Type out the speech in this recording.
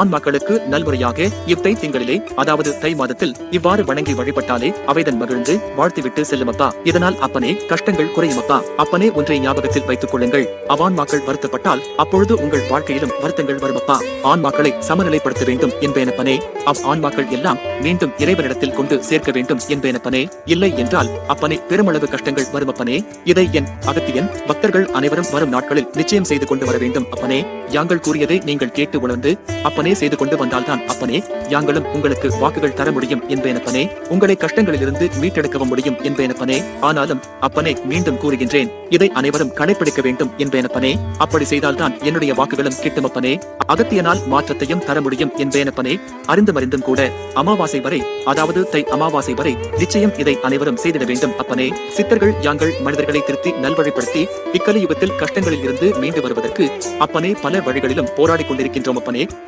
ஆன்மாக்களுக்கு நல்முறையாக தை திங்களிலே, அதாவது தை மாதத்தில் இவ்வாறு வணங்கி வழிபட்டாலே அவைதன் மகிழ்ந்து வாழ்த்திவிட்டு செல்லுமப்பா. இதனால் அப்பனே கஷ்டங்கள் குறையுமப்பா. அப்பனே ஒன்றை ஞாபகத்தில் வைத்துக் கொள்ளுங்கள். அவ்வான்மாக்கள் வருத்தப்பட்டால் அப்பொழுது உங்கள் வாழ்க்கையிலும் வருத்தங்கள் வருமப்பா. ஆன்மாக்களை சமநிலைப்படுத்த வேண்டும் என்பேனப்பனே. ஆன்மாக்கள் எல்லாம் மீண்டும் இறைவனிடத்தில் கொண்டு சேர்க்க வேண்டும் என்பேனப்பனே. இல்லை என்றால் அப்பனே பெருமளவு கஷ்டங்கள் வருமப்பனே. இதை என் அகத்தியன் பக்தர்கள் அனைவரும் வரும் நாட்களில் நிச்சயம் செய்து கொண்டு வர வேண்டும் அப்பனே. யாங்கள் கூறியதை நீங்கள் கேட்டு உணர்ந்து அப்பனே செய்து கொண்டு வந்தால்தான் அப்பனே யாங்களும் உங்களுக்கு வாக்குகள் தர முடியும் என்பேனப்பனே. உங்களை கஷ்டங்களிலிருந்து மீட்டெடுக்கவும் முடியும் என்பேனப்பனே. ஆனாலும் அப்பனே மீண்டும் கூறுகின்றேன், இதை அனைவரும் கடைபிடிக்க வேண்டும் என்பேனப்பனே. அப்படி செய்தால்தான் என்னுடைய வாக்குகளும் கிட்டுமப்பனே. அகத்தியனால் மாற்றத்தையும் தர முடியும் என்பேனப்பனே. அறிந்தும் கூட அமாவாசை வரை, அதாவது தை அமாவாசை வரை நிச்சயம் இதை அனைவரும் செய்திட வேண்டும் அப்பனே. சித்தர்கள் யாங்கள் மனிதர்களை திருத்தி நல்வழிப்படுத்தி இக்கலியுகத்தில் கஷ்டங்களில் இருந்து மீண்டு வருவதற்கு அப்பனே பல வழிகளிலும் போராடிக் கொண்டிருக்கின்றோம் அப்பனே.